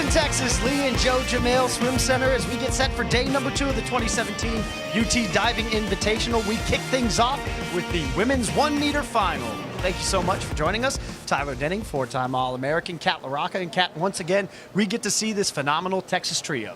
Texas, Lee and Joe Jamil Swim Center as we get set for day number 2 of the 2017 UT Diving Invitational. We kick things off with the women's 1-meter final. Thank you so much for joining us. Tyler Denning, 4-time All-American, Kat LaRocca, and Kat, once again, we get to see this phenomenal Texas trio.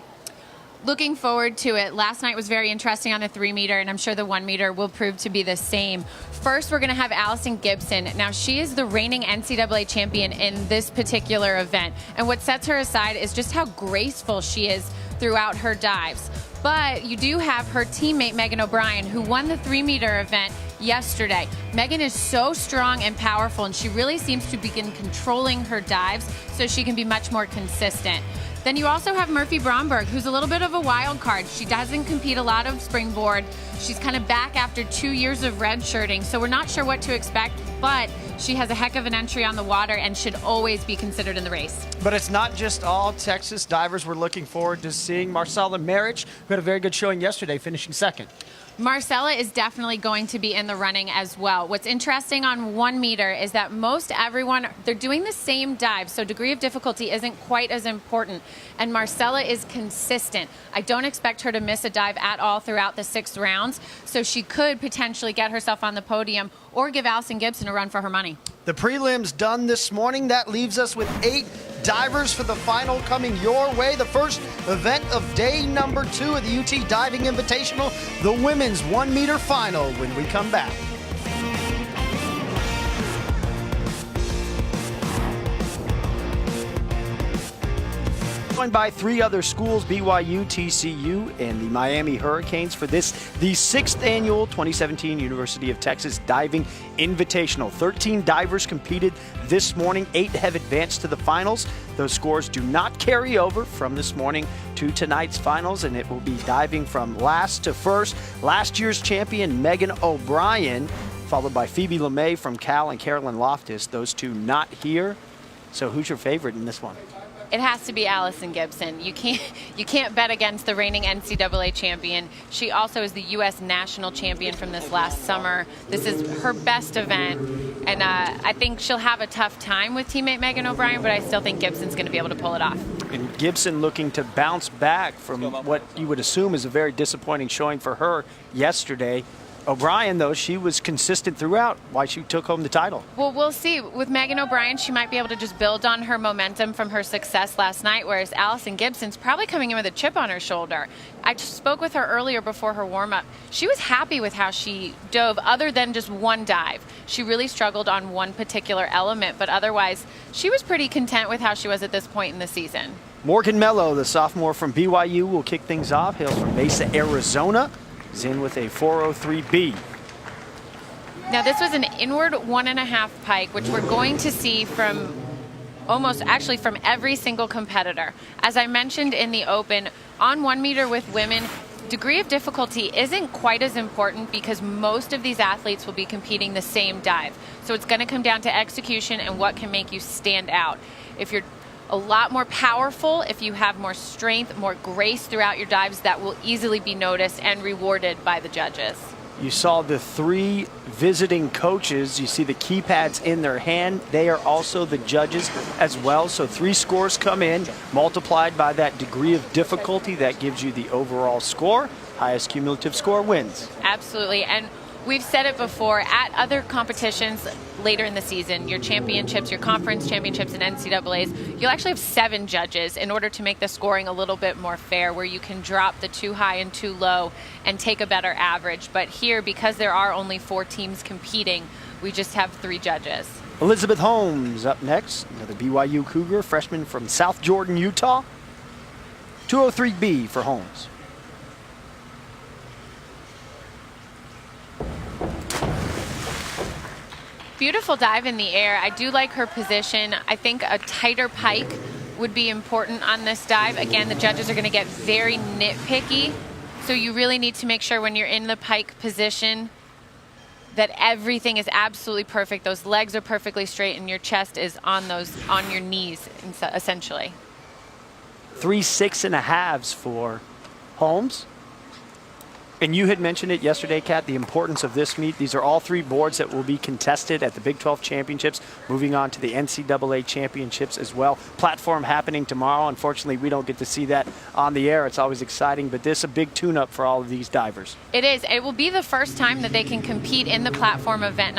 Looking forward to it. Last night was very interesting on the 3-meter, and I'm sure the 1-meter will prove to be the same. First, we're going to have Allison Gibson. Now, she is the reigning NCAA champion in this particular event, and what sets her aside is just how graceful she is throughout her dives. But you do have her teammate, Megan O'Brien, who won the 3-meter event yesterday. Megan is so strong and powerful, and she really seems to begin controlling her dives so she can be much more consistent. Then you also have Murphy Bromberg, who's a little bit of a wild card. She doesn't compete a lot of springboard. She's kind of back after 2 years of redshirting, so we're not sure what to expect, but she has a heck of an entry on the water and should always be considered in the race. But it's not just all Texas divers we're looking forward to seeing. Marcella Marich, who had a very good showing yesterday, finishing second. Marcella is definitely going to be in the running as well. What's interesting on 1-meter is that most everyone, they're doing the same dive, so degree of difficulty isn't quite as important. And Marcella is consistent. I don't expect her to miss a dive at all throughout the 6 rounds, so she could potentially get herself on the podium or give Allison Gibson a run for her money. The prelims done this morning. That leaves us with 8 divers for the final coming your way. The first event of day number 2 of the UT Diving Invitational, the women's 1-meter final, when we come back. Joined by 3 other schools, BYU, TCU, and the Miami Hurricanes for the 6th annual 2017 University of Texas Diving Invitational. 13 divers competed this morning. 8 have advanced to the finals. Those scores do not carry over from this morning to tonight's finals, and it will be diving from last to first. Last year's champion, Megan O'Brien, followed by Phoebe LeMay from Cal and Carolyn Loftus. Those 2 not here. So who's your favorite in this one? It has to be Allison Gibson. You can't bet against the reigning NCAA champion. She also is the U.S. national champion from this last summer. This is her best event, and I think she'll have a tough time with teammate Megan O'Brien, but I still think Gibson's going to be able to pull it off. And Gibson looking to bounce back from what you would assume is a very disappointing showing for her yesterday. O'Brien, though, she was consistent throughout. Why she took home the title? Well, we'll see. With Megan O'Brien, she might be able to just build on her momentum from her success last night, whereas Allison Gibson's probably coming in with a chip on her shoulder. I just spoke with her earlier before her warm-up. She was happy with how she dove other than just one dive. She really struggled on one particular element, but otherwise, she was pretty content with how she was at this point in the season. Morgan Mello, the sophomore from BYU, will kick things off. Hails from Mesa, Arizona. Is in with a 403B. Now this was an inward 1.5 pike, which we're going to see from actually from every single competitor. As I mentioned in the open, on 1-meter with women, degree of difficulty isn't quite as important because most of these athletes will be competing the same dive. So it's going to come down to execution and what can make you stand out. If you're a lot more powerful, if you have more strength, more grace throughout your dives, that will easily be noticed and rewarded by the judges. You saw the 3 visiting coaches. You see the keypads in their hand. They are also the judges as well. So 3 scores come in, multiplied by that degree of difficulty. That gives you the overall score. Highest cumulative score wins. Absolutely. And we've said it before, at other competitions later in the season, your championships, your conference championships and NCAAs, you'll actually have 7 judges in order to make the scoring a little bit more fair, where you can drop the too high and too low and take a better average. But here, because there are only 4 teams competing, we just have 3 judges. Elizabeth Holmes up next, another BYU Cougar, freshman from South Jordan, Utah. 203B for Holmes. Beautiful dive in the air. I do like her position. I think a tighter pike would be important on this dive. Again, the judges are going to get very nitpicky, so you really need to make sure when you're in the pike position that everything is absolutely perfect. Those legs are perfectly straight and your chest is on your knees, essentially. 3 6.5s for Holmes. And you had mentioned it yesterday, Kat, the importance of this meet. These are all 3 boards that will be contested at the Big 12 Championships, moving on to the NCAA Championships as well. Platform happening tomorrow. Unfortunately, we don't get to see that on the air. It's always exciting, but this is a big tune-up for all of these divers. It is. It will be the first time that they can compete in the platform event.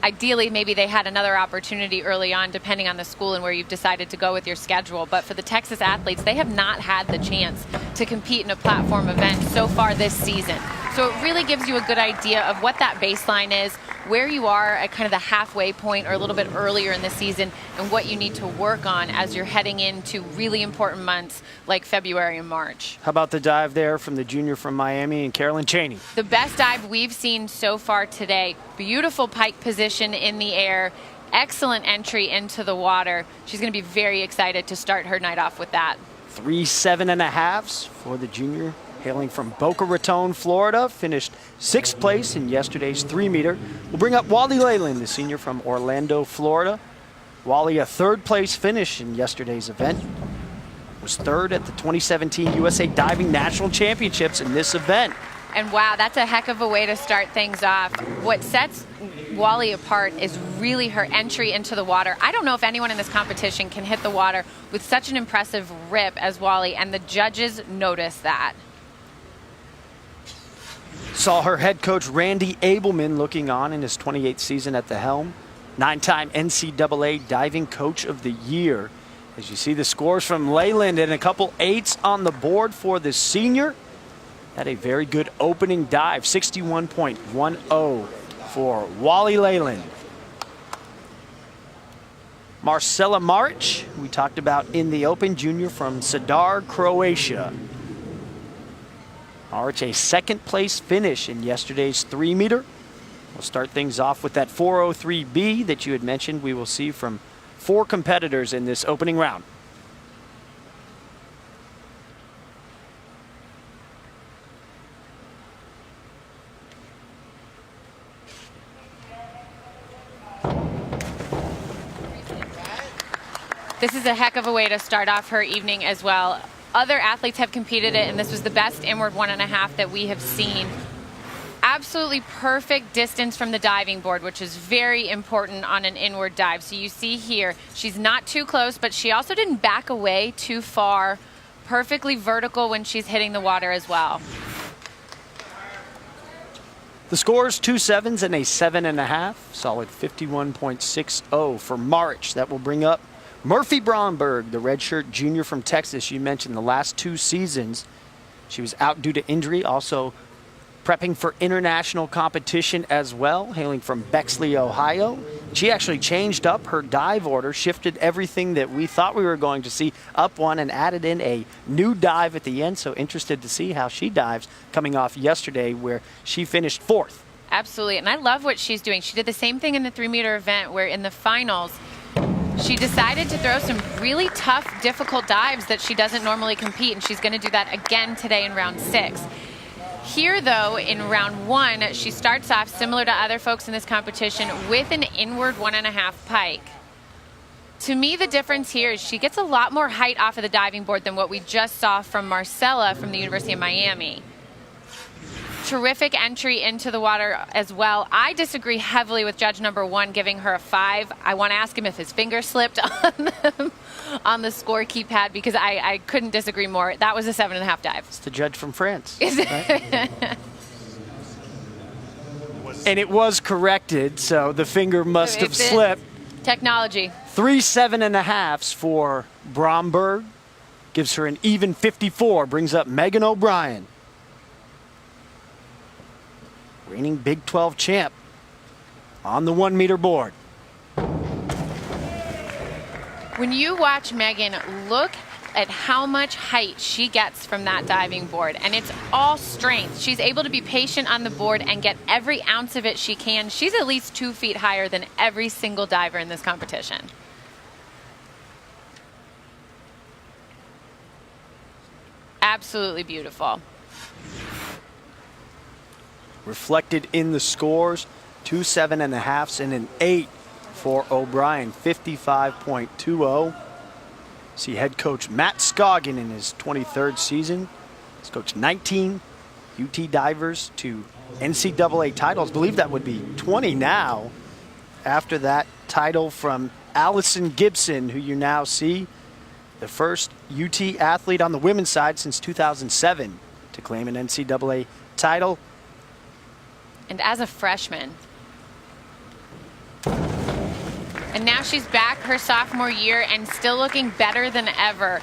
Ideally, maybe they had another opportunity early on, depending on the school and where you've decided to go with your schedule. But for the Texas athletes, they have not had the chance to compete in a platform event so far this season. So it really gives you a good idea of what that baseline is, where you are at kind of the halfway point or a little bit earlier in the season, and what you need to work on as you're heading into really important months like February and March. How about the dive there from the junior from Miami and Carolyn Cheney? The best dive we've seen so far today. Beautiful pike position in the air. Excellent entry into the water. She's going to be very excited to start her night off with that. 3 7.5s for the junior, hailing from Boca Raton, Florida. Finished 6th place in yesterday's 3-meter. We'll bring up Wally Leyland, the senior from Orlando, Florida. Wally, a 3rd place finish in yesterday's event. Was 3rd at the 2017 USA Diving National Championships in this event. And wow, that's a heck of a way to start things off. What sets Wally apart is really her entry into the water. I don't know if anyone in this competition can hit the water with such an impressive rip as Wally, and the judges notice that. Saw her head coach Randy Abelman looking on in his 28th season at the helm. 9-time NCAA Diving Coach of the Year. As you see the scores from Leyland and a couple 8s on the board for the senior. Had a very good opening dive, 61.10 for Wally Leyland. Marcela Maric, we talked about in the open, junior from Zadar, Croatia. Maric, a 2nd place finish in yesterday's 3-meter. We'll start things off with that 403B that you had mentioned. We will see from 4 competitors in this opening round. This is a heck of a way to start off her evening as well. Other athletes have competed it, and this was the best inward 1.5 that we have seen. Absolutely perfect distance from the diving board, which is very important on an inward dive. So you see here, she's not too close, but she also didn't back away too far. Perfectly vertical when she's hitting the water as well. The scores, 2 7s and a 7.5. Solid 51.60 for Maric. That will bring up Murphy Bromberg, the redshirt junior from Texas. You mentioned the last 2 seasons she was out due to injury, also prepping for international competition as well, hailing from Bexley, Ohio. She actually changed up her dive order, shifted everything that we thought we were going to see up one, and added in a new dive at the end. So interested to see how she dives coming off yesterday, where she finished 4th. Absolutely, and I love what she's doing. She did the same thing in the 3-meter event, where in the finals, she decided to throw some really tough, difficult dives that she doesn't normally compete, and she's going to do that again today in round 6. Here, though, in round 1, she starts off similar to other folks in this competition with an inward 1.5 pike. To me, the difference here is she gets a lot more height off of the diving board than what we just saw from Marcela from the University of Miami. Terrific entry into the water as well. I disagree heavily with judge number 1 giving her a 5. I want to ask him if his finger slipped on the score keypad, because I couldn't disagree more. That was a 7.5 dive. It's the judge from France. Is it? Right? And it was corrected, so the finger must have slipped. Technology. 3 7.5s for Bromberg. Gives her an even 54. Brings up Megan O'Brien, reigning Big 12 champ, on the 1-meter board. When you watch Megan, look at how much height she gets from that diving board, and it's all strength. She's able to be patient on the board and get every ounce of it she can. She's at least 2 feet higher than every single diver in this competition. Absolutely beautiful. Reflected in the scores, 2 7.5s and an 8 for O'Brien, 55.20. See head coach Matt Scoggin in his 23rd season. He's coached 19 UT divers to NCAA titles. I believe that would be 20 now after that title from Allison Gibson, who you now see, the first UT athlete on the women's side since 2007 to claim an NCAA title. And as a freshman. And now she's back her sophomore year and still looking better than ever.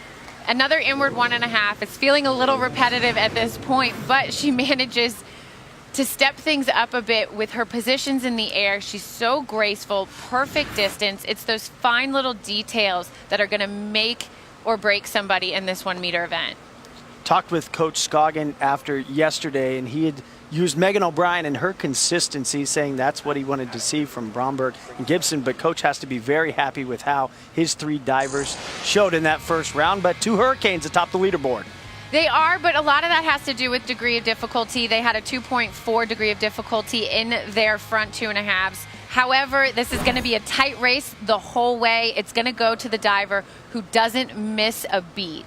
Another inward 1.5. It's feeling a little repetitive at this point, but she manages to step things up a bit with her positions in the air. She's so graceful, perfect distance. It's those fine little details that are going to make or break somebody in this 1 meter event. Talked with Coach Scoggin after yesterday, and he had used Megan O'Brien and her consistency, saying that's what he wanted to see from Bromberg and Gibson. But Coach has to be very happy with how his 3 divers showed in that first round. But 2 Hurricanes atop the leaderboard. They are, but a lot of that has to do with degree of difficulty. They had a 2.4 degree of difficulty in their front 2.5s. However, this is going to be a tight race the whole way. It's going to go to the diver who doesn't miss a beat.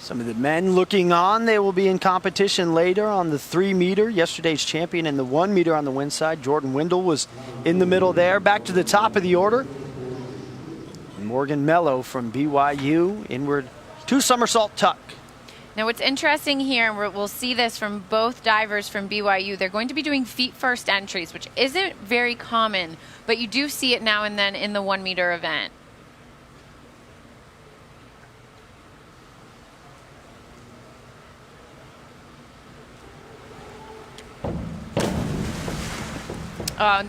Some of the men looking on, they will be in competition later on the 3 meter. Yesterday's champion in the 1 meter on the wind side, Jordan Windle, was in the middle there. Back to the top of the order. Morgan Mello from BYU, inward 2 somersault tuck. Now what's interesting here, and we'll see this from both divers from BYU, they're going to be doing feet first entries, which isn't very common, but you do see it now and then in the 1 meter event.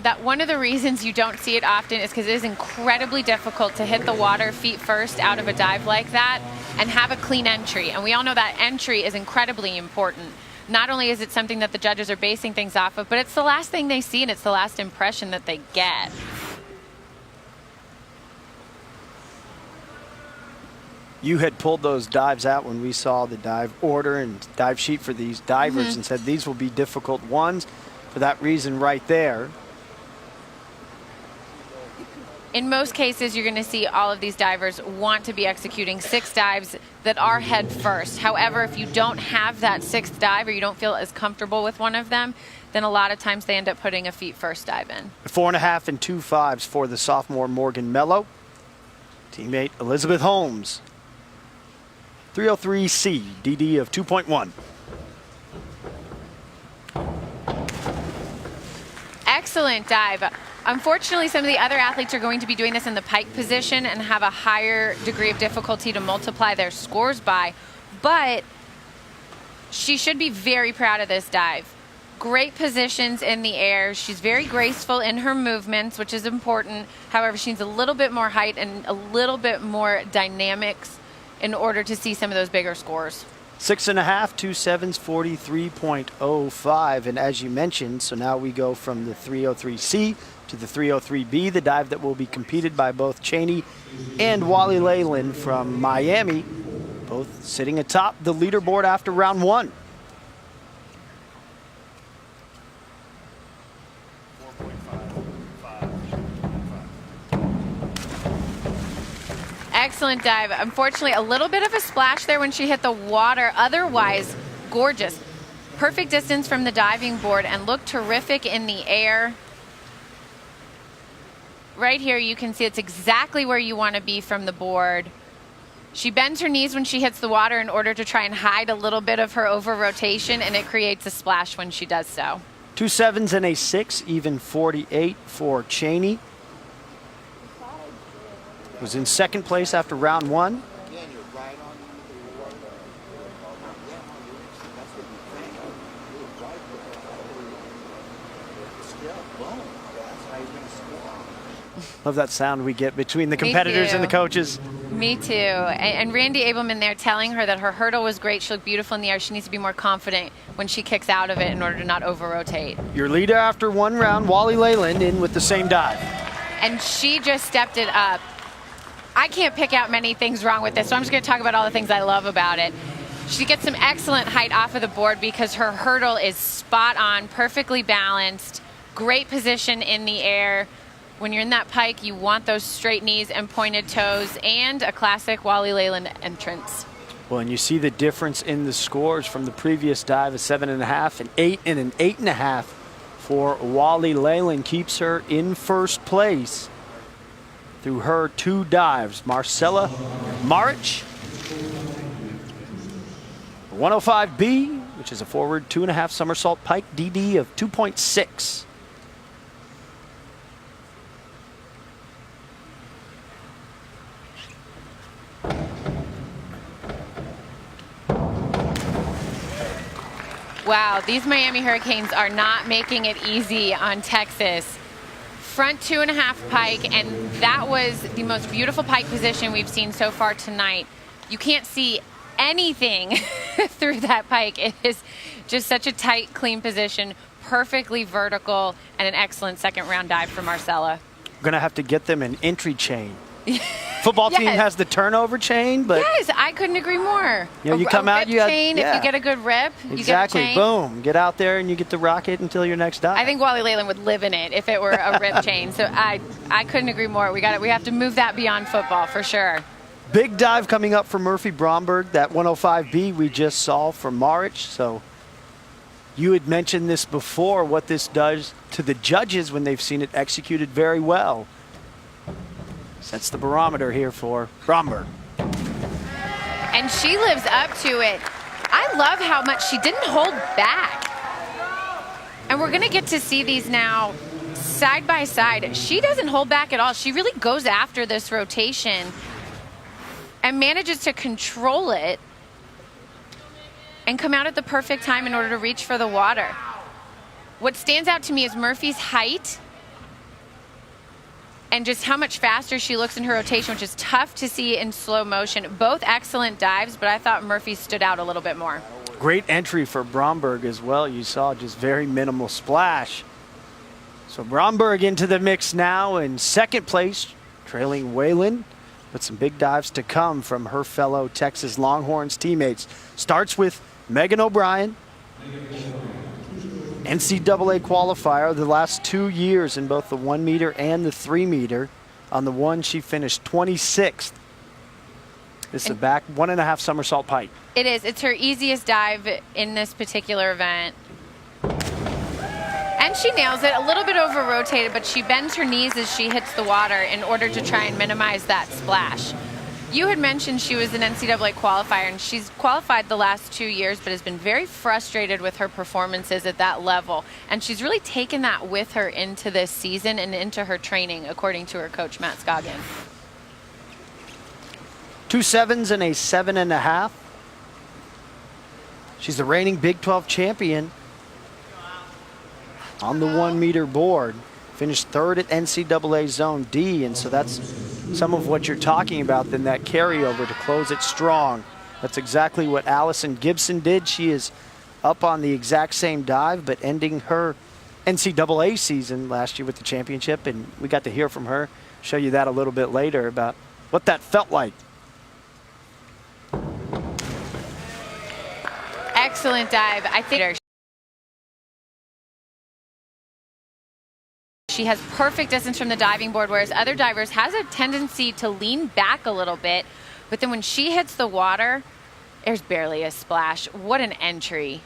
That one of the reasons you don't see it often is because it is incredibly difficult to hit the water feet first out of a dive like that and have a clean entry. And we all know that entry is incredibly important. Not only is it something that the judges are basing things off of, but it's the last thing they see and it's the last impression that they get. You had pulled those dives out when we saw the dive order and dive sheet for these divers and said these will be difficult ones for that reason right there. In most cases, you're going to see all of these divers want to be executing 6 dives that are head first. However, if you don't have that 6th dive or you don't feel as comfortable with one of them, then a lot of times they end up putting a feet first dive in. 4.5 and 2 5s for the sophomore Morgan Mello. Teammate Elizabeth Holmes. 303C, DD of 2.1. Excellent dive. Unfortunately, some of the other athletes are going to be doing this in the pike position and have a higher degree of difficulty to multiply their scores by, but she should be very proud of this dive. Great positions in the air. She's very graceful in her movements, which is important. However, she needs a little bit more height and a little bit more dynamics in order to see some of those bigger scores. 6.5, 2 7s, 43.05. And as you mentioned, so now we go from the 303C to the 303B, the dive that will be competed by both Cheney and Wally Leyland from Miami, both sitting atop the leaderboard after round 1. Excellent dive. Unfortunately, a little bit of a splash there when she hit the water. Otherwise, gorgeous. Perfect distance from the diving board and looked terrific in the air. Right here, you can see it's exactly where you want to be from the board. She bends her knees when she hits the water in order to try and hide a little bit of her over rotation, and it creates a splash when she does so. 2 7s and a 6, even 48 for Cheney. Was in 2nd place after round 1. Love that sound we get between the competitors and the coaches. Me too. And Randy Abelman there telling her that her hurdle was great. She looked beautiful in the air. She needs to be more confident when she kicks out of it in order to not over-rotate. Your leader after 1 round, Wally Leyland, in with the same dive. And she just stepped it up. I can't pick out many things wrong with this, so I'm just going to talk about all the things I love about it. She gets some excellent height off of the board because her hurdle is spot on, perfectly balanced, great position in the air. When you're in that pike, you want those straight knees and pointed toes, and a classic Wally Leyland entrance. Well, and you see the difference in the scores from the previous dive, a 7.5, an 8, and an 8.5 for Wally Leyland. Keeps her in first place through her 2 dives. Marcella Maric, 105B, which is a forward 2.5 somersault pike, DD of 2.6. Wow, these Miami Hurricanes are not making it easy on Texas. Front 2.5 pike, and that was the most beautiful pike position we've seen so far tonight. You can't see anything through that pike. It is just such a tight, clean position, perfectly vertical, and an excellent second round dive for Marcella. We're going to have to get them an entry chain. Football team has the turnover chain, but yes, I couldn't agree more. You know, you come out, you got chain. If you get a good rip, exactly. You get a chain. Boom, get out there and you get to rock it until your next dive. I think Wally Leyland would live in it if it were a rip chain. So I couldn't agree more. We have to move that beyond football for sure. Big dive coming up for Murphy Bromberg, that 105B we just saw for Maric. So you had mentioned this before, what this does to the judges when they've seen it executed very well. Sets the barometer here for Bromberg. And she lives up to it. I love how much she didn't hold back. And we're going to get to see these now side by side. She doesn't hold back at all. She really goes after this rotation and manages to control it and come out at the perfect time in order to reach for the water. What stands out to me is Murphy's height and just how much faster she looks in her rotation, which is tough to see in slow motion. Both excellent dives, but I thought Murphy stood out a little bit more. Great entry for Bromberg as well. You saw just very minimal splash. So Bromberg into the mix now in second place, trailing Wayland, but some big dives to come from her fellow Texas Longhorns teammates. Starts with Megan O'Brien, NCAA qualifier the last 2 years in both the 1 meter and the 3 meter. On the one, she finished 26th. This is a back 1.5 somersault pike. It is. It's her easiest dive in this particular event. And she nails it. A little bit over rotated, but she bends her knees as she hits the water in order to try and minimize that splash. You had mentioned she was an NCAA qualifier, and she's qualified the last 2 years, but has been very frustrated with her performances at that level. And she's really taken that with her into this season and into her training, according to her coach, Matt Scoggin. 2 7s and a 7.5. She's the reigning Big 12 champion on the 1 meter board. Finished third at NCAA Zone D, and so that's some of what you're talking about, then that carryover to close it strong. That's exactly what Allison Gibson did. She is up on the exact same dive, but ending her NCAA season last year with the championship, and we got to hear from her, show you that a little bit later about what that felt like. Excellent dive. I think she has perfect distance from the diving board, whereas other divers has a tendency to lean back a little bit. But then when she hits the water, there's barely a splash. What an entry.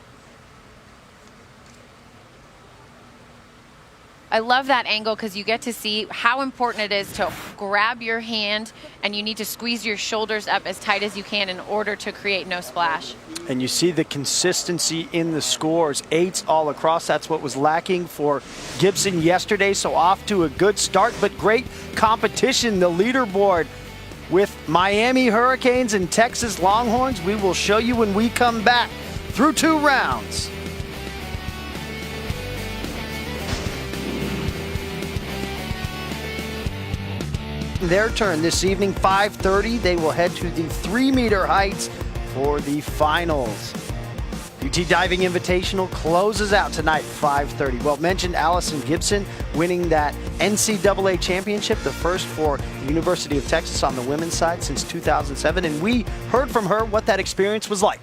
I love that angle because you get to see how important it is to grab your hand, and you need to squeeze your shoulders up as tight as you can in order to create no splash. And you see the consistency in the scores, 8s all across. That's what was lacking for Gibson yesterday. So off to a good start, but great competition. The leaderboard with Miami Hurricanes and Texas Longhorns. We will show you when we come back through 2 rounds. Their turn this evening, 5:30. They will head to the 3 meter heights for the finals. UT Diving Invitational closes out tonight, 5:30. Well, mentioned Allison Gibson winning that NCAA championship, the first for the University of Texas on the women's side since 2007. And we heard from her what that experience was like.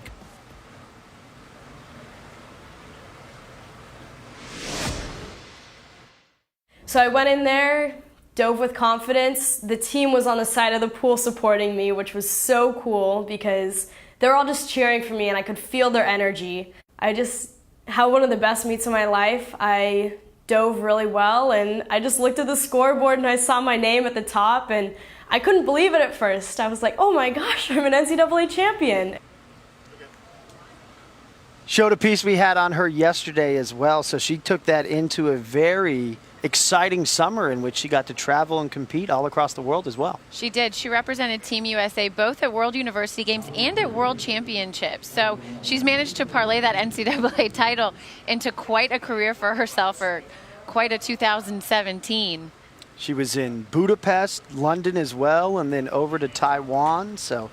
So I went in there, dove with confidence. The team was on the side of the pool supporting me, which was so cool because They were all just cheering for me, and I could feel their energy. I just had one of the best meets of my life. I dove really well, and I just looked at the scoreboard and I saw my name at the top, and I couldn't believe it at first. I was like, oh my gosh, I'm an NCAA champion. Showed a piece we had on her yesterday as well, so she took that into a very exciting summer in which she got to travel and compete all across the world as well. She did. She represented Team USA both at World University Games and at World Championships. So she's managed to parlay that NCAA title into quite a career for herself, for quite a 2017. She was in Budapest, London as well, and then over to Taiwan. So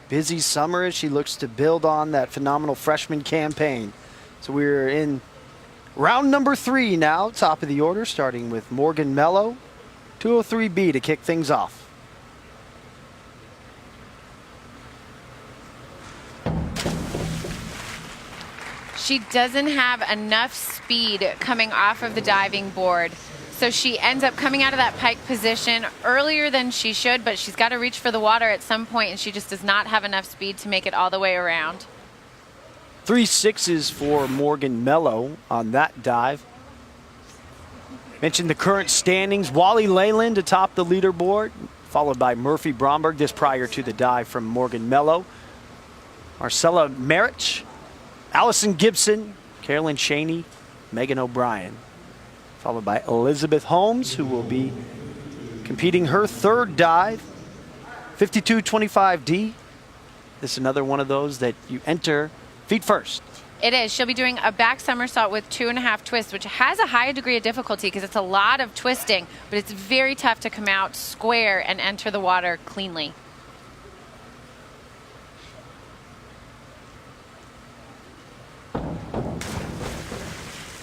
busy summer as she looks to build on that phenomenal freshman campaign. So we're in round number 3 now, top of the order, starting with Morgan Mello, 203B to kick things off. She doesn't have enough speed coming off of the diving board. So she ends up coming out of that pike position earlier than she should, but she's got to reach for the water at some point, and she just does not have enough speed to make it all the way around. 3 6s for Morgan Mello on that dive. Mentioned the current standings. Wally Leyland atop the leaderboard, followed by Murphy Bromberg, this prior to the dive from Morgan Mello. Marcella Marich, Allison Gibson, Carolyn Cheney, Megan O'Brien, followed by Elizabeth Holmes, who will be competing her 3rd dive, 52.25D. This is another one of those that you enter feet first. It is. She'll be doing a back somersault with 2.5 twists, which has a high degree of difficulty because it's a lot of twisting, but it's very tough to come out square and enter the water cleanly.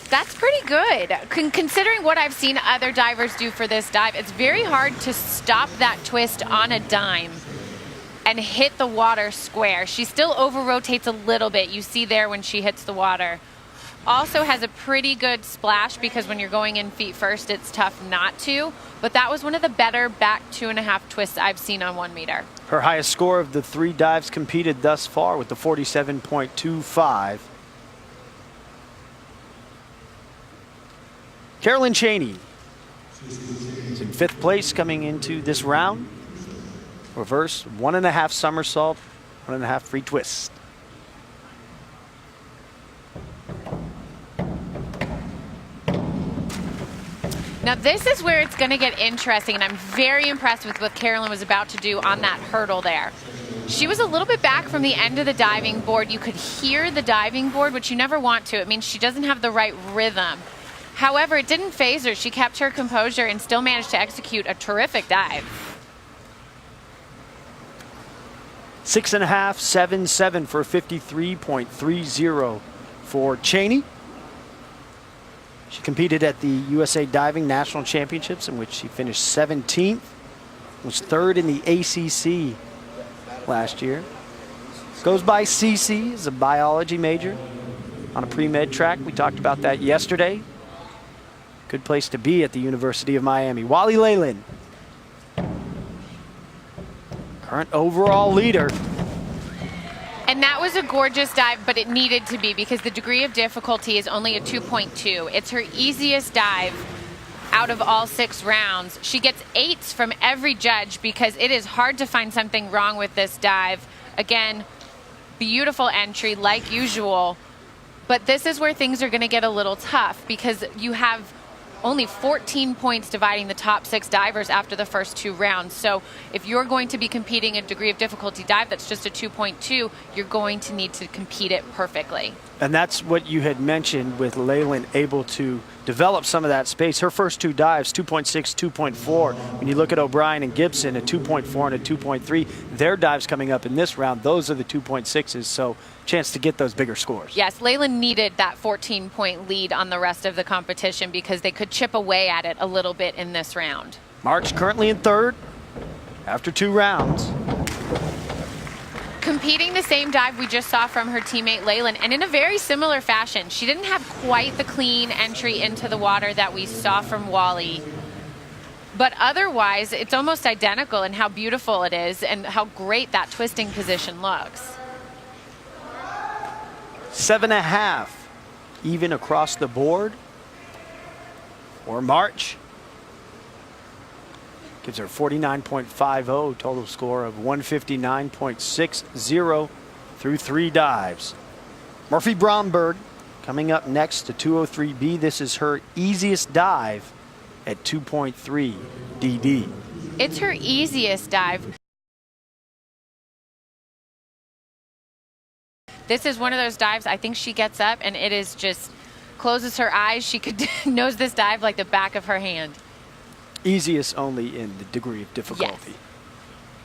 That's pretty good. Considering what I've seen other divers do for this dive, it's very hard to stop that twist on a dime and hit the water square. She still over-rotates a little bit. You see there when she hits the water. Also has a pretty good splash because when you're going in feet first, it's tough not to. But that was one of the better back 2.5 twists I've seen on 1 meter. Her highest score of the 3 dives competed thus far with the 47.25. Carolyn Cheney is in 5th place coming into this round. Reverse 1.5 somersault, 1.5 free twist. Now this is where it's going to get interesting, and I'm very impressed with what Carolyn was about to do on that hurdle there. She was a little bit back from the end of the diving board. You could hear the diving board, which you never want to. It means she doesn't have the right rhythm. However, it didn't phase her. She kept her composure and still managed to execute a terrific dive. 6.5, 7.7 for 53.30 for Cheney. She competed at the USA Diving National Championships, in which she finished 17th, was 3rd in the ACC last year. Goes by CC, is a biology major on a pre-med track. We talked about that yesterday. Good place to be at the University of Miami. Wally Leyland, current overall leader. And that was a gorgeous dive, but it needed to be because the degree of difficulty is only a 2.2. It's her easiest dive out of all 6 rounds. She gets 8s from every judge because it is hard to find something wrong with this dive. Again, beautiful entry like usual, but this is where things are going to get a little tough because you have only 14 points dividing the top 6 divers after the first 2 rounds. So if you're going to be competing a degree of difficulty dive that's just a 2.2, you're going to need to compete it perfectly. And that's what you had mentioned with Leyland able to develop some of that space. Her first 2 dives, 2.6, 2.4. When you look at O'Brien and Gibson, a 2.4 and a 2.3, their dives coming up in this round, those are the 2.6s. So chance to get those bigger scores. Yes, Leyland needed that 14-point lead on the rest of the competition because they could chip away at it a little bit in this round. March currently in 3rd after 2 rounds. Competing the same dive we just saw from her teammate Leyland, and in a very similar fashion. She didn't have quite the clean entry into the water that we saw from Wally, but otherwise it's almost identical in how beautiful it is and how great that twisting position looks. 7.5, even across the board. Or March gives her 49.50, total score of 159.60 through 3 dives. Murphy Bromberg coming up next to 203B. This is her easiest dive at 2.3 DD. It's her easiest dive. This is one of those dives, I think she gets up and it is just, closes her eyes. She could knows this dive like the back of her hand. Easiest only in the degree of difficulty.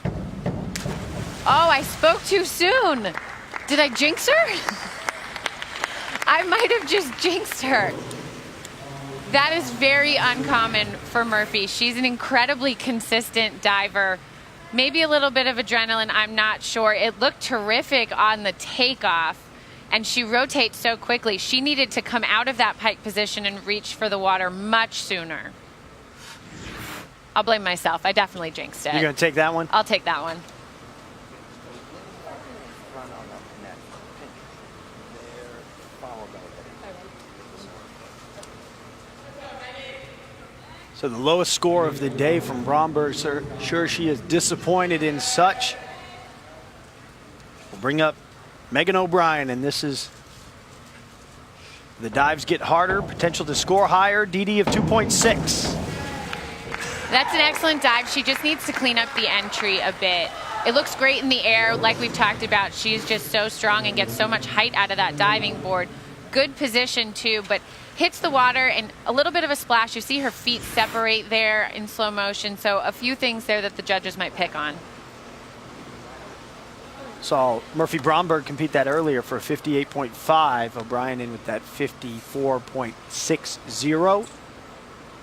Yes. Oh, I spoke too soon. Did I jinx her? I might have just jinxed her. That is very uncommon for Murphy. She's an incredibly consistent diver. Maybe a little bit of adrenaline, I'm not sure. It looked terrific on the takeoff, and she rotates so quickly. She needed to come out of that pike position and reach for the water much sooner. I'll blame myself. I definitely jinxed it. You're going to take that one? I'll take that one. So the lowest score of the day from Bromberg, sure she is disappointed in such. We'll bring up Megan O'Brien, and this is the dives get harder, potential to score higher, DD of 2.6. That's an excellent dive. She just needs to clean up the entry a bit. It looks great in the air, like we've talked about. She's just so strong and gets so much height out of that diving board. Good position too, but hits the water and a little bit of a splash. You see her feet separate there in slow motion. So a few things there that the judges might pick on. Saw Murphy Bromberg compete that earlier for 58.5. O'Brien in with that 54.60.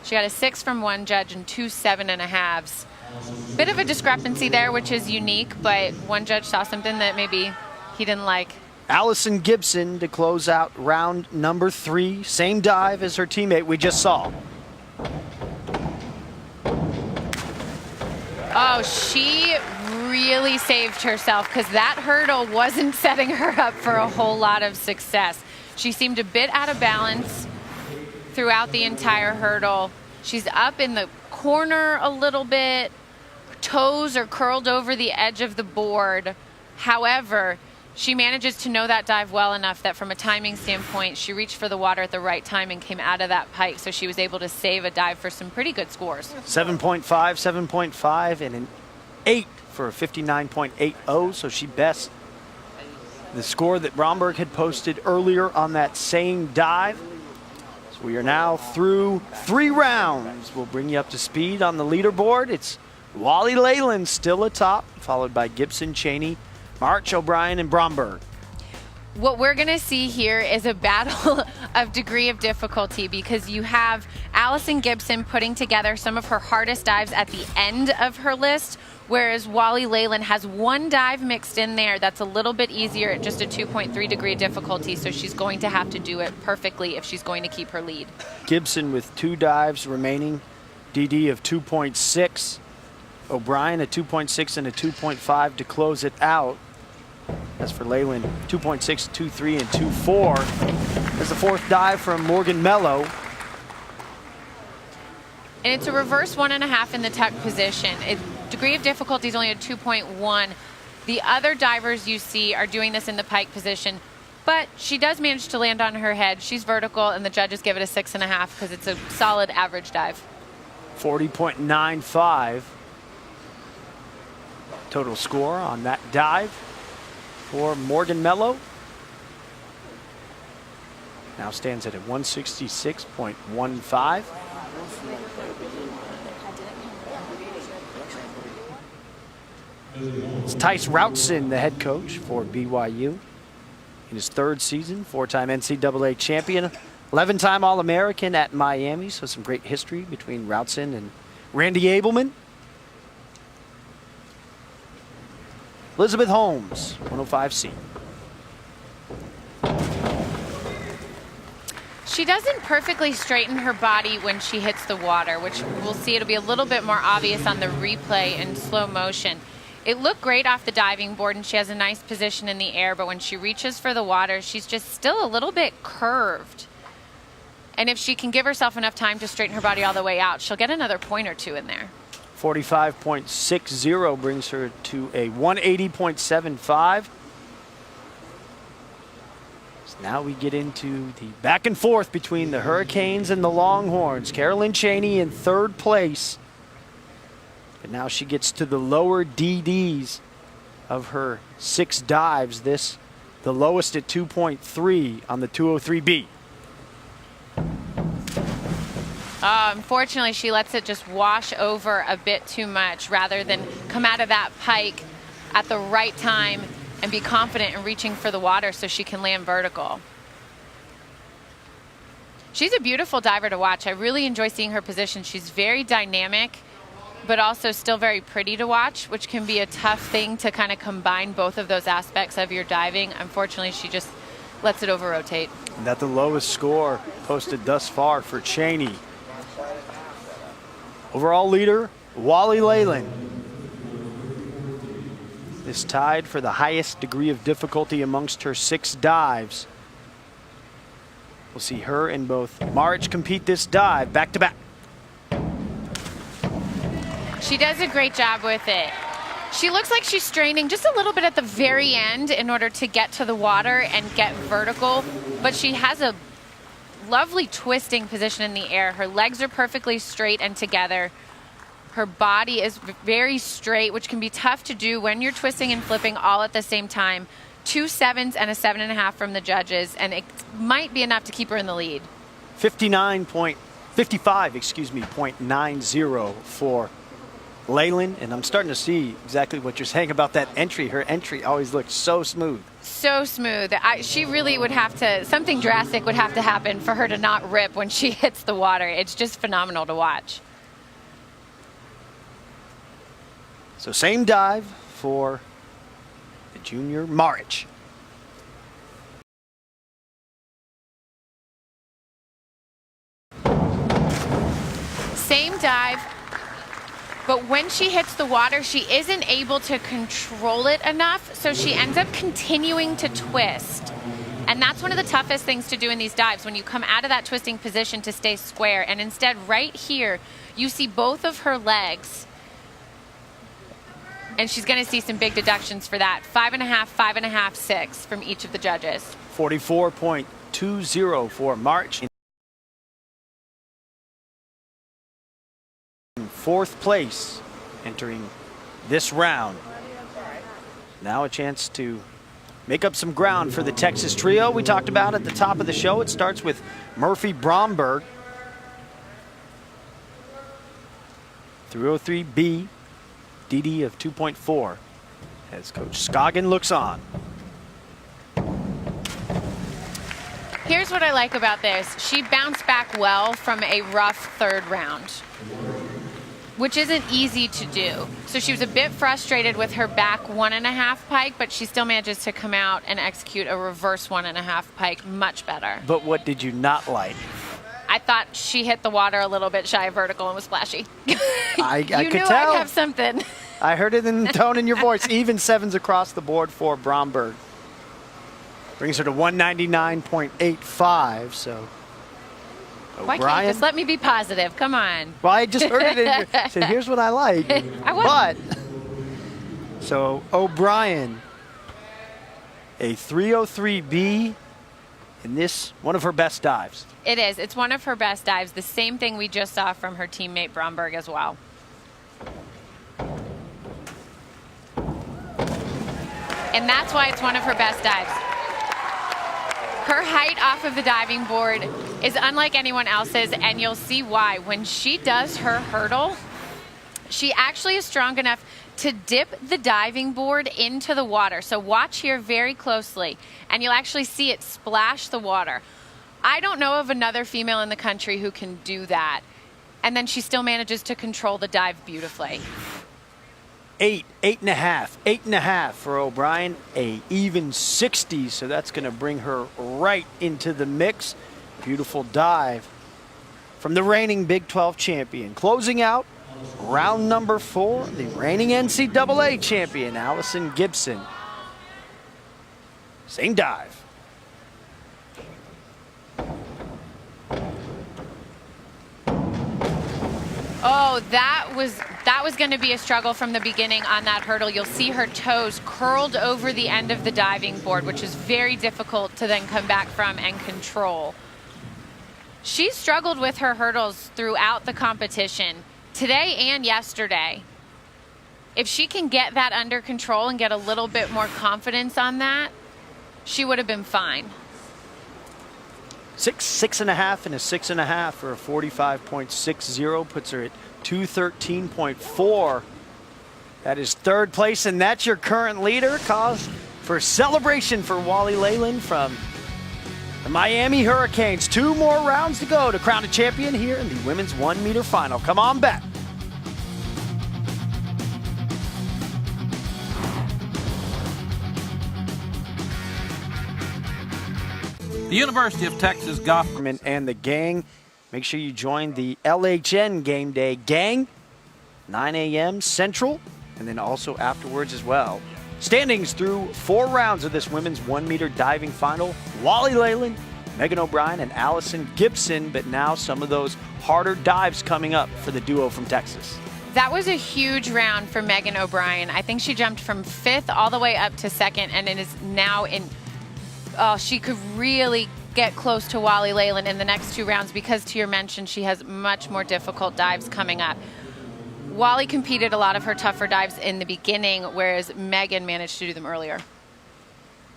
She got a 6 from one judge and 2 7.5s. Bit of a discrepancy there, which is unique, but one judge saw something that maybe he didn't like. Allison Gibson to close out round number 3. Same dive as her teammate we just saw. Oh, she really saved herself because that hurdle wasn't setting her up for a whole lot of success. She seemed a bit out of balance throughout the entire hurdle. She's up in the corner a little bit. Her toes are curled over the edge of the board. However, she manages to know that dive well enough that from a timing standpoint, she reached for the water at the right time and came out of that pike, so she was able to save a dive for some pretty good scores. 7.5, 7.5, and an 8 for a 59.80, so she bests the score that Bromberg had posted earlier on that same dive. So we are now through 3 rounds. We'll bring you up to speed on the leaderboard. It's Wally Leyland still atop, followed by Gibson, Cheney, March, O'Brien, and Bromberg. What we're going to see here is a battle of degree of difficulty because you have Allison Gibson putting together some of her hardest dives at the end of her list, whereas Wally Leyland has one dive mixed in there that's a little bit easier at just a 2.3 degree difficulty, so she's going to have to do it perfectly if she's going to keep her lead. Gibson with 2 dives remaining, DD of 2.6. O'Brien a 2.6 and a 2.5 to close it out. As for Leyland, 2.6, 2.3, and 2.4. There's the 4th dive from Morgan Mello. And it's a reverse 1.5 in the tuck position. Degree of difficulty is only a 2.1. The other divers you see are doing this in the pike position, but she does manage to land on her head. She's vertical, and the judges give it a 6.5 because it's a solid average dive. 40.95 total score on that dive for Morgan Mello. Now stands at a 166.15. It's Tice Routson, the head coach for BYU. In his 3rd season, 4-time NCAA champion, 11-time All-American at Miami, so some great history between Routson and Randy Abelman. Elizabeth Holmes, 105C. She doesn't perfectly straighten her body when she hits the water, which we'll see. It'll be a little bit more obvious on the replay in slow motion. It looked great off the diving board, and she has a nice position in the air, but when she reaches for the water, she's just still a little bit curved. And if she can give herself enough time to straighten her body all the way out, she'll get another point or two in there. 45.60 brings her to a 180.75. So now we get into the back and forth between the Hurricanes and the Longhorns. Carolyn Chaney in third place. But now she gets to the lower DDs of her 6 dives. This, the lowest at 2.3 on the 203B. Unfortunately, she lets it just wash over a bit too much rather than come out of that pike at the right time and be confident in reaching for the water so she can land vertical. She's a beautiful diver to watch. I really enjoy seeing her position. She's very dynamic, but also still very pretty to watch, which can be a tough thing to kind of combine both of those aspects of your diving. Unfortunately, she just lets it over-rotate. That's the lowest score posted thus far for Chaney. Overall leader, Wally Leyland, is tied for the highest degree of difficulty amongst her 6 dives. We'll see her and both Maric compete this dive back-to-back. She does a great job with it. She looks like she's straining just a little bit at the very end in order to get to the water and get vertical, but she has a lovely twisting position in the air. Her legs are perfectly straight and together. Her body is very straight, which can be tough to do when you're twisting and flipping all at the same time. 2 7s and a 7.5 from the judges, and it might be enough to keep her in the lead. 0.90 for Leyland, and I'm starting to see exactly what you're saying about that entry. Her entry always looks so smooth. So smooth. She really would have to, something drastic would have to happen for her to not rip when she hits the water. It's just phenomenal to watch. So same dive for the junior Maric. Same dive. But when she hits the water, she isn't able to control it enough, so she ends up continuing to twist. And that's one of the toughest things to do in these dives, when you come out of that twisting position to stay square. And instead, right here, you see both of her legs. And she's going to see some big deductions for that. 5.5, 5.5, 6 from each of the judges. 44.20 for Maric. In 4th place entering this round. Now a chance to make up some ground for the Texas trio we talked about at the top of the show. It starts with Murphy Bromberg. 303B, DD of 2.4 as Coach Scoggin looks on. Here's what I like about this. She bounced back well from a rough 3rd round, which isn't easy to do. So she was a bit frustrated with her back 1.5 pike, but she still manages to come out and execute a reverse 1.5 pike much better. But what did you not like? I thought she hit the water a little bit shy of vertical and was splashy. I you could knew tell. I'd have something. I heard it in the tone in your voice. Even 7s across the board for Bromberg. Brings her to 199.85, so Why can't you just let me be positive? Come on. Well, I just heard it in your, said, here's what I like. But, so O'Brien, a 303B in this, one of her best dives. It is. It's one of her best dives. The same thing we just saw from her teammate Bromberg as well. And that's why it's one of her best dives. Her height off of the diving board is unlike anyone else's, and you'll see why. When she does her hurdle, she actually is strong enough to dip the diving board into the water. So watch here very closely, and you'll actually see it splash the water. I don't know of another female in the country who can do that. And then she still manages to control the dive beautifully. 8.5 for O'Brien, a even 60, so that's going to bring her right into the mix. Beautiful dive from the reigning Big 12 champion. Closing out Round number 4, the reigning NCAA champion, Allison Gibson. Same dive. Oh, that was going to be a struggle from the beginning on that hurdle. You'll see her toes curled over the end of the diving board, which is very difficult to then come back from and control. She struggled with her hurdles throughout the competition, today and yesterday. If she can get that under control and get a little bit more confidence on that, she would have been fine. 6.5, and a 6.5 for a 45.60 puts her at 213.4. That is third place, and that's your current leader. Cause for celebration for Wally Leyland from the Miami Hurricanes. 2 more rounds to go to crown a champion here in the women's 1 meter final. Come on back. The University of Texas Golf And the gang, make sure you join the LHN Game Day gang, 9 a.m. Central, and then also afterwards as well. Standings through 4 rounds of this women's 1 meter diving final. Wally Leyland, Megan O'Brien, and Allison Gibson, but now some of those harder dives coming up for the duo from Texas. That was a huge round for Megan O'Brien. I think she jumped from 5th all the way up to 2nd, and it is now in... Oh, she could really get close to Wally Leyland in the next 2 rounds because, to your mention, she has much more difficult dives coming up. Wally competed a lot of her tougher dives in the beginning, whereas Megan managed to do them earlier.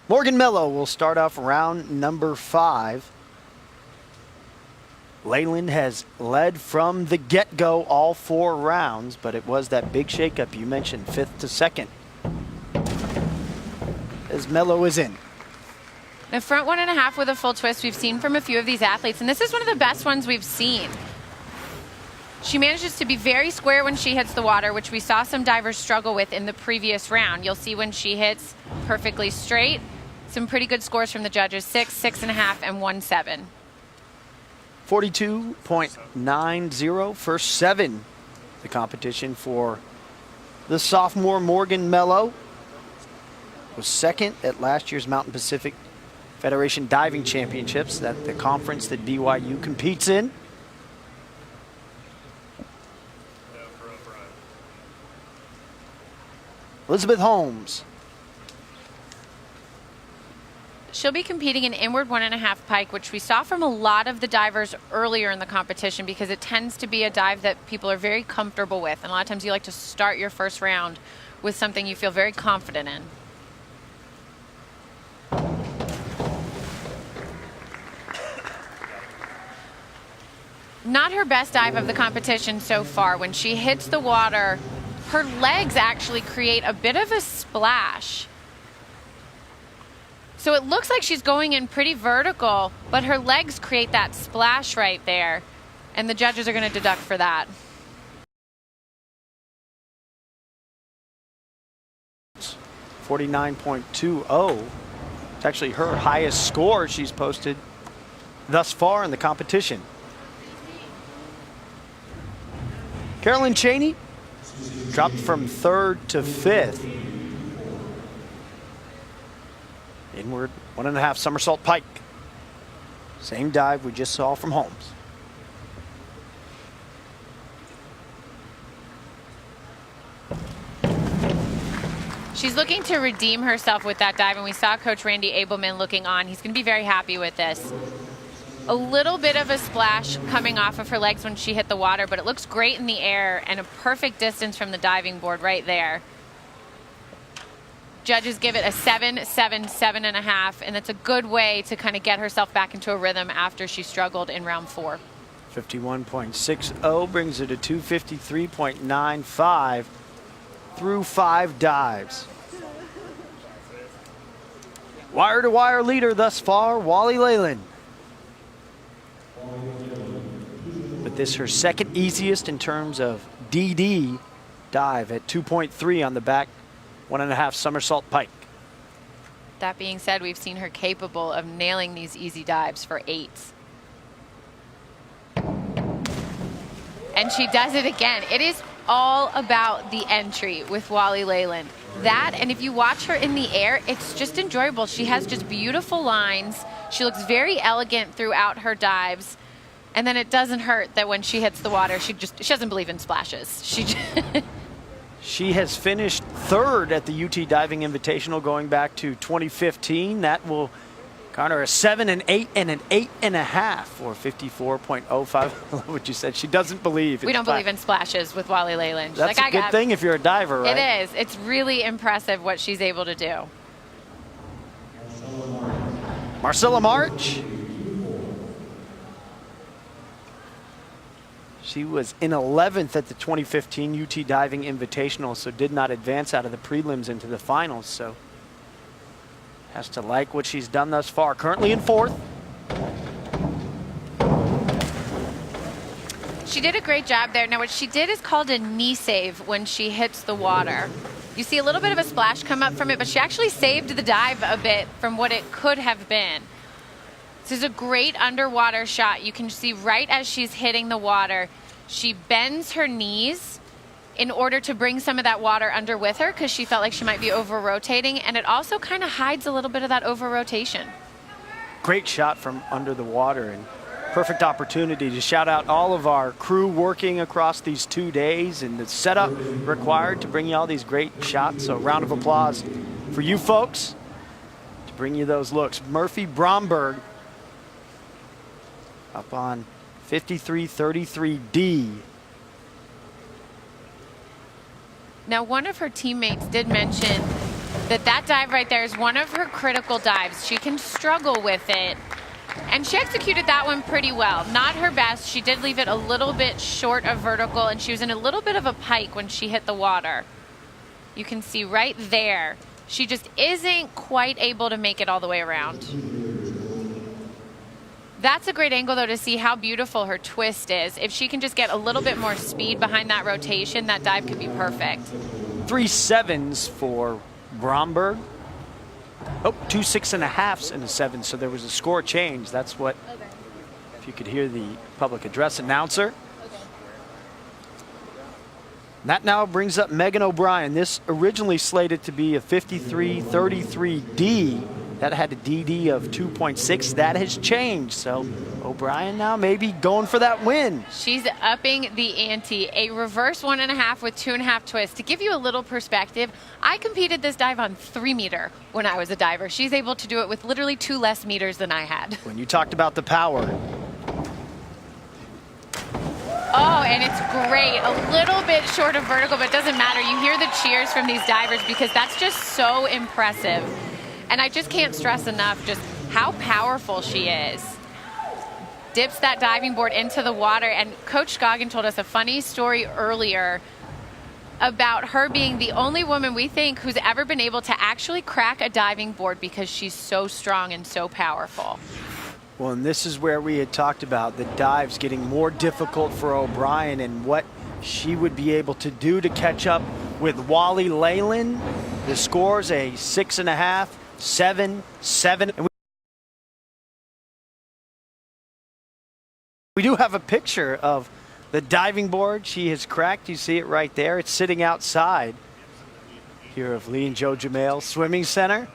Morgan Mello will start off round number 5. Leyland has led from the get-go all 4 rounds, but it was that big shakeup you mentioned, 5th to 2nd. As Mello is in. The front 1.5 with a full twist we've seen from a few of these athletes, and this is one of the best ones we've seen. She manages to be very square when she hits the water, which we saw some divers struggle with in the previous round. You'll see when she hits perfectly straight, some pretty good scores from the judges, 6, 6.5, and 1.7. 42.90, first 7. The competition for the sophomore Morgan Mello. Was 2nd at last year's Mountain Pacific Federation Diving Championships, that the conference that BYU competes in. Elizabeth Holmes. She'll be competing in inward 1.5 pike, which we saw from a lot of the divers earlier in the competition because it tends to be a dive that people are very comfortable with. And a lot of times you like to start your first round with something you feel very confident in. Not her best dive of the competition so far. When she hits the water, her legs actually create a bit of a splash. So it looks like she's going in pretty vertical, but her legs create that splash right there. And the judges are going to deduct for that. .49. It's actually her highest score she's posted thus far in the competition. Carolyn Cheney dropped from 3rd to 5th. Inward 1.5 somersault pike. Same dive we just saw from Holmes. She's looking to redeem herself with that dive, and we saw Coach Randy Abelman looking on. He's going to be very happy with this. A little bit of a splash coming off of her legs when she hit the water, but it looks great in the air and a perfect distance from the diving board right there. Judges give it a 7, 7, 7.5, and that's a good way to kind of get herself back into a rhythm after she struggled in round 4. 51.60 brings her to 253.95 through 5 dives. Wire-to-wire leader thus far, Wally Leyland. But this her 2nd easiest in terms of DD dive at 2.3 on the back 1.5 somersault pike. That being said, we've seen her capable of nailing these easy dives for 8s. And she does it again. It is all about the entry with Wally Leyland. That, and if you watch her in the air, it's just enjoyable. She has just beautiful lines. She looks very elegant throughout her dives. And then it doesn't hurt that when she hits the water, she doesn't believe in splashes. She has finished third at the UT Diving Invitational going back to 2015. That will garner a 7, an 8, and an 8.5, or 54.05. I love what you said. She doesn't believe in We don't believe in splashes with Wally Leyland. She's That's like, a good thing if you're a diver, right? It is. It's really impressive what she's able to do. Marcella March. She was in 11th at the 2015 UT Diving Invitational, so did not advance out of the prelims into the finals. So has to like what she's done thus far. Currently in 4th. She did a great job there. Now, what she did is called a knee save when she hits the water. You see a little bit of a splash come up from it, but she actually saved the dive a bit from what it could have been. This is a great underwater shot. You can see right as she's hitting the water, she bends her knees in order to bring some of that water under with her because she felt like she might be over-rotating, and it also kind of hides a little bit of that over-rotation. Great shot from under the water, and perfect opportunity to shout out all of our crew working across these 2 days and the setup required to bring you all these great shots. So a round of applause for you folks to bring you those looks. Murphy Bromberg up on 53.33D. Now, one of her teammates did mention that that dive right there is one of her critical dives. She can struggle with it. And she executed that one pretty well. Not her best. She did leave it a little bit short of vertical, and she was in a little bit of a pike when she hit the water. You can see right there. She just isn't quite able to make it all the way around. That's a great angle, though, to see how beautiful her twist is. If she can just get a little bit more speed behind that rotation, that dive could be perfect. 3 7s for Bromberg. Oh, 2 6.5s and a 7, so there was a score change. That's what, if you could hear the public address announcer. That now brings up Megan O'Brien. This originally slated to be a 53.33D. That had a DD of 2.6. That has changed. So O'Brien now maybe going for that win. She's upping the ante. A reverse 1.5 with 2.5 twists. To give you a little perspective, I competed this dive on 3 meter when I was a diver. She's able to do it with literally 2 less meters than I had. When you talked about the power. Oh, and it's great. A little bit short of vertical, but it doesn't matter. You hear the cheers from these divers because that's just so impressive. And I just can't stress enough just how powerful she is. Dips that diving board into the water. And Coach Scoggin told us a funny story earlier about her being the only woman we think who's ever been able to actually crack a diving board because she's so strong and so powerful. Well, and this is where we had talked about the dives getting more difficult for O'Brien and what she would be able to do to catch up with Wally Leyland. The score's a 6.5. 7, 7. And we do have a picture of the diving board she has cracked. You see it right there. It's sitting outside here of Lee and Joe Jamail Swimming Center.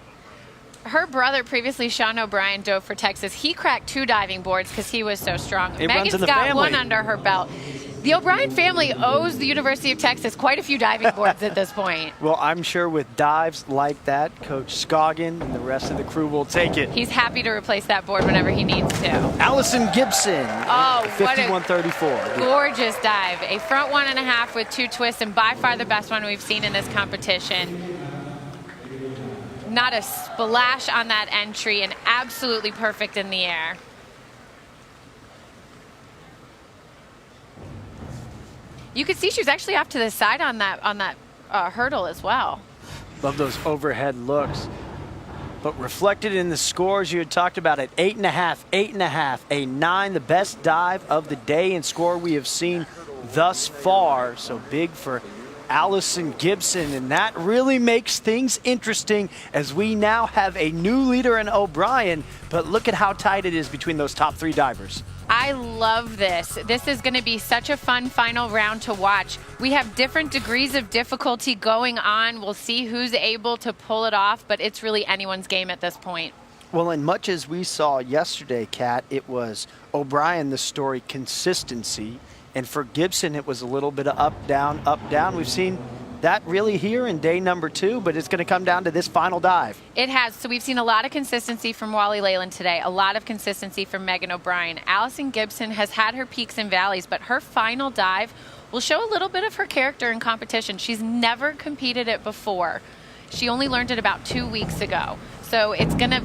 Her brother, previously Sean O'Brien, dove for Texas. He cracked 2 diving boards because he was so strong. Megan's got family. 1 under her belt. The O'Brien family owes the University of Texas quite a few diving boards at this point. Well, I'm sure with dives like that, Coach Scoggin and the rest of the crew will take it. He's happy to replace that board whenever he needs to. Allison Gibson, Oh, what a 51.34. gorgeous dive. A front 1.5 with 2 twists, and by far the best one we've seen in this competition. Not a splash on that entry, and absolutely perfect in the air. You could see she was actually off to the side on that hurdle as well. Love those overhead looks. But reflected in the scores you had talked about at 8.5, 8.5, a 9, the best dive of the day and score we have seen thus far. So big for Allison Gibson, and that really makes things interesting as we now have a new leader in O'Brien, but look at how tight it is between those top 3 divers. I love this. This is going to be such a fun final round to watch. We have different degrees of difficulty going on. We'll see who's able to pull it off, but it's really anyone's game at this point. Well, and much as we saw yesterday, Kat, it was O'Brien, the story, consistency. And for Gibson, it was a little bit of up, down. We've seen that really here in day number 2, but it's going to come down to this final dive. It has. So we've seen a lot of consistency from Wally Leyland today, a lot of consistency from Megan O'Brien. Allison Gibson has had her peaks and valleys, but her final dive will show a little bit of her character in competition. She's never competed it before. She only learned it about 2 weeks ago. So it's going to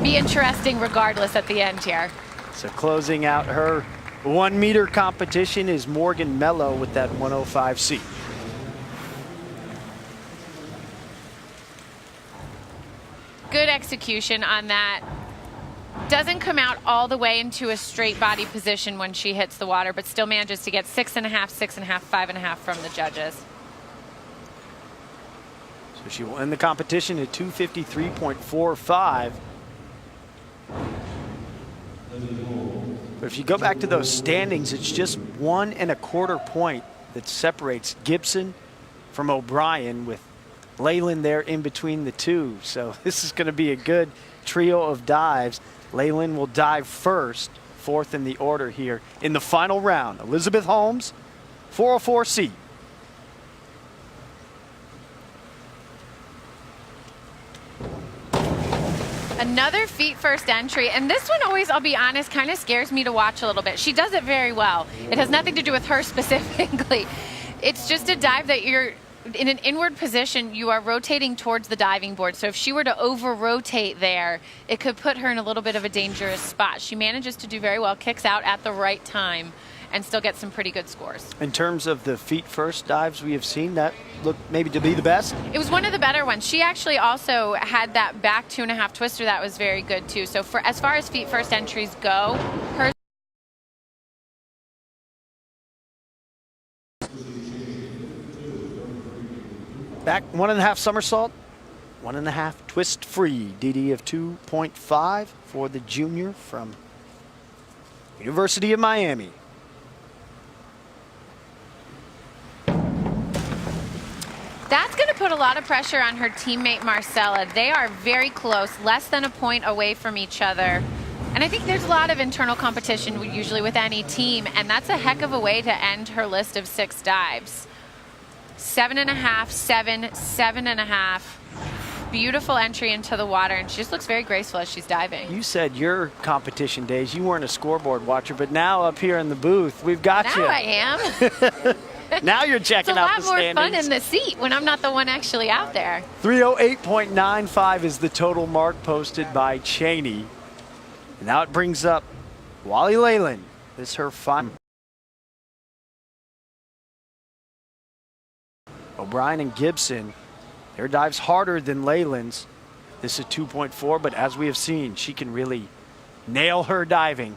be interesting regardless at the end here. So closing out her 1 meter competition is Morgan Mello with that 105C. Good execution on that. Doesn't come out all the way into a straight body position when she hits the water, but still manages to get 6.5, 6.5, 5.5 from the judges. So she will end the competition at 253.45. But if you go back to those standings, it's just 1 1/4 point that separates Gibson from O'Brien, with Leyland there in between the two. So this is going to be a good trio of dives. Leyland will dive first, 4th in the order here in the final round. Elizabeth Holmes, 404C. Another feet first entry, and this one always, I'll be honest, kind of scares me to watch a little bit. She does it very well. It has nothing to do with her specifically. It's just a dive that you're in an inward position, you are rotating towards the diving board. So if she were to over-rotate there, it could put her in a little bit of a dangerous spot. She manages to do very well, kicks out at the right time, and still gets some pretty good scores. In terms of the feet first dives we have seen, that looked maybe to be the best? It was one of the better ones. She actually also had that back 2.5 twister that was very good too. So for as far as feet first entries go, hers back 1.5 somersault, 1.5 twist free. DD of 2.5 for the junior from University of Miami. That's going to put a lot of pressure on her teammate Marcella. They are very close, less than a point away from each other. And I think there's a lot of internal competition usually with any team, and that's a heck of a way to end her list of 6 dives. 7.5, 7, 7.5. Beautiful entry into the water, and she just looks very graceful as she's diving. You said your competition days, you weren't a scoreboard watcher, but now up here in the booth, we've got you. Now I am. Now you're checking out the standings. It's a lot more fun in the seat when I'm not the one actually out there. 308.95 is the total mark posted by Cheney. And now it brings up Wally Leyland. This is her final. O'Brien and Gibson, their dive's harder than Leyland's. This is 2.4, but as we have seen, she can really nail her diving.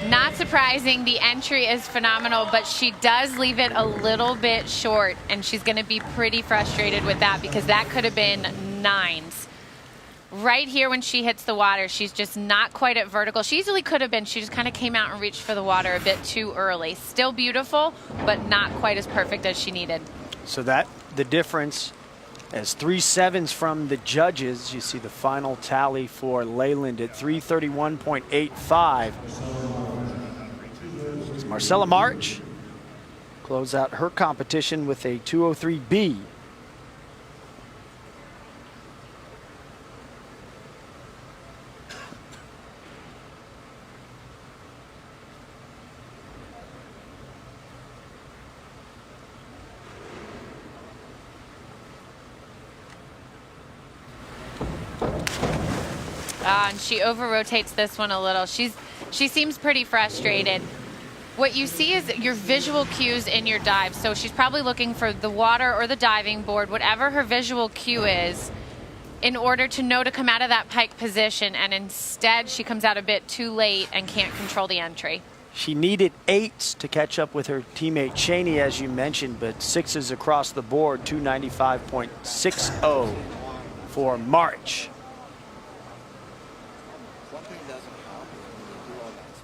Not surprising, the entry is phenomenal, but she does leave it a little bit short, and she's going to be pretty frustrated with that because that could have been 9s. Right here when she hits the water, she's just not quite at vertical. She easily could have been. She just kind of came out and reached for the water a bit too early. Still beautiful, but not quite as perfect as she needed. So that, the difference, as 3 7s from the judges. You see the final tally for Leyland at 331.85. Marcella March close out her competition with a 203B. And she over-rotates this one a little. She seems pretty frustrated. What you see is your visual cues in your dive. So she's probably looking for the water or the diving board, whatever her visual cue is, in order to know to come out of that pike position. And instead, she comes out a bit too late and can't control the entry. She needed 8s to catch up with her teammate Cheney, as you mentioned, but 6s across the board, 295.60 for March.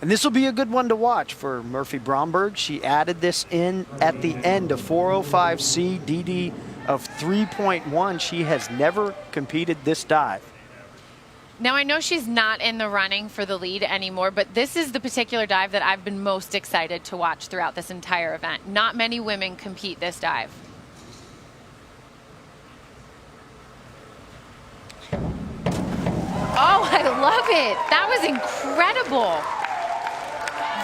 And this will be a good one to watch for Murphy Bromberg. She added this in at the end of 405C, DD of 3.1. She has never competed this dive. Now, I know she's not in the running for the lead anymore, but this is the particular dive that I've been most excited to watch throughout this entire event. Not many women compete this dive. Oh, I love it. That was incredible.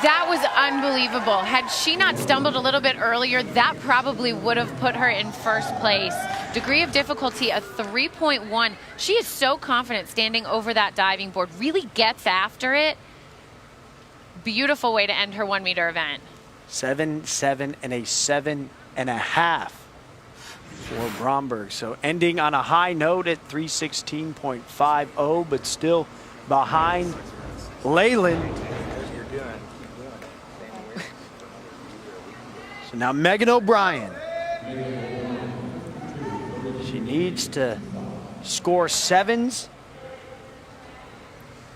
That was unbelievable. Had she not stumbled a little bit earlier, that probably would have put her in first place. Degree of difficulty, a 3.1. She is so confident standing over that diving board, really gets after it. Beautiful way to end her 1 meter event. 7, 7, and a 7.5 for Bromberg. So ending on a high note at 316.50, but still behind Leyland. So now Megan O'Brien. She needs to score 7s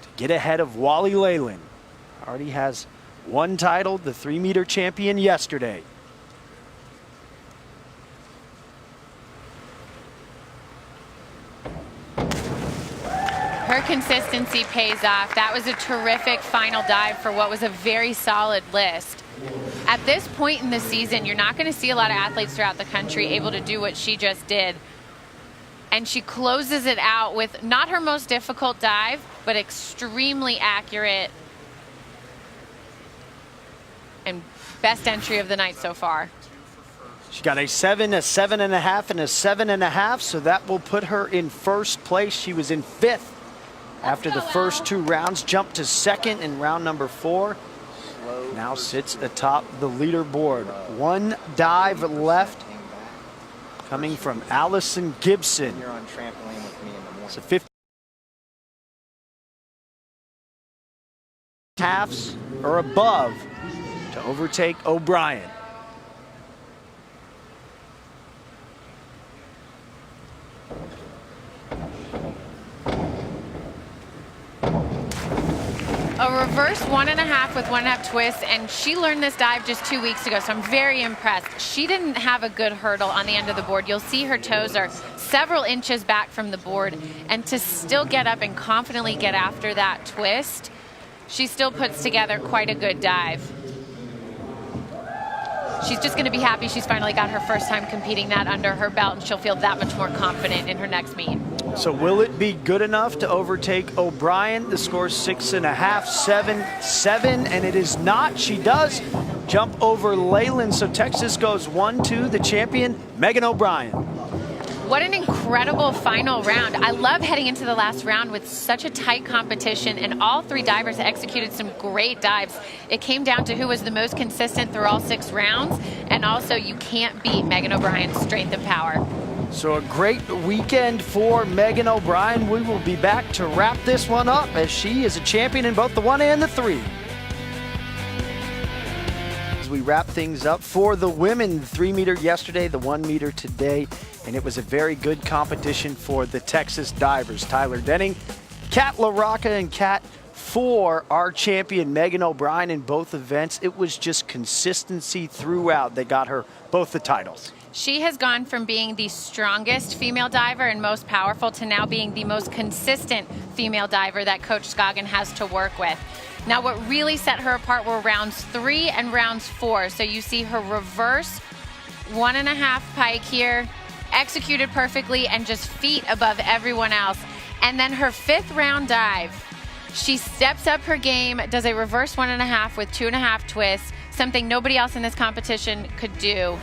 to get ahead of Wally Leyland. Already has 1 title, the 3 meter champion yesterday. Her consistency pays off. That was a terrific final dive for what was a very solid list. At this point in the season, you're not going to see a lot of athletes throughout the country able to do what she just did. And she closes it out with not her most difficult dive, but extremely accurate and best entry of the night so far. She got a 7, a 7.5, and a 7.5, so that will put her in first place. She was in 5th after the first 2 rounds, jumped to 2nd in round number 4. Now sits atop the leaderboard. 1 dive left, coming from Allison Gibson. You're on trampoline with me in the morning. So 50 halves or above to overtake O'Brien. A reverse 1.5 with 1.5 twist, and she learned this dive just 2 weeks ago, so I'm very impressed. She didn't have a good hurdle on the end of the board. You'll see her toes are several inches back from the board, and to still get up and confidently get after that twist, she still puts together quite a good dive. She's just going to be happy she's finally got her first time competing that under her belt, and she'll feel that much more confident in her next meet. So will it be good enough to overtake O'Brien? The score's 6.5, 7, 7, and it is not. She does jump over Leyland, so Texas goes 1-2, the champion, Megan O'Brien. What an incredible final round. I love heading into the last round with such a tight competition, and all 3 divers executed some great dives. It came down to who was the most consistent through all 6 rounds, and also you can't beat Megan O'Brien's strength and power. So a great weekend for Megan O'Brien. We will be back to wrap this one up as she is a champion in both the 1 and the 3. As we wrap things up for the women, the 3 meter yesterday, the 1 meter today, and it was a very good competition for the Texas divers. Tyler Denning, Kat LaRocca, and Kat for our champion Megan O'Brien in both events. It was just consistency throughout that got her both the titles. She has gone from being the strongest female diver and most powerful to now being the most consistent female diver that Coach Scoggin has to work with. Now, what really set her apart were rounds 3 and rounds 4. So you see her reverse 1.5 pike here, executed perfectly and just feet above everyone else. And then her 5th round dive, she steps up her game, does a reverse 1.5 with 2.5 twists, something nobody else in this competition could do.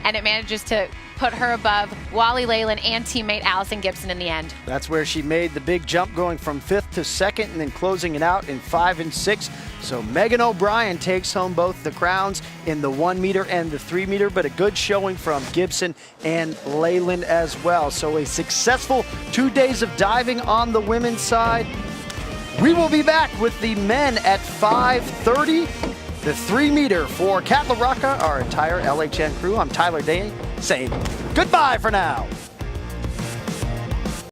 And it manages to put her above Wally Leyland and teammate Allison Gibson in the end. That's where she made the big jump, going from 5th to 2nd and then closing it out in 5 and 6. So Megan O'Brien takes home both the crowns in the 1 meter and the 3 meter, but a good showing from Gibson and Leyland as well. So a successful 2 days of diving on the women's side. We will be back with the men at 5:30 the 3 meter for Kat LaRocca, our entire LHN crew. I'm Tyler Day saying goodbye for now.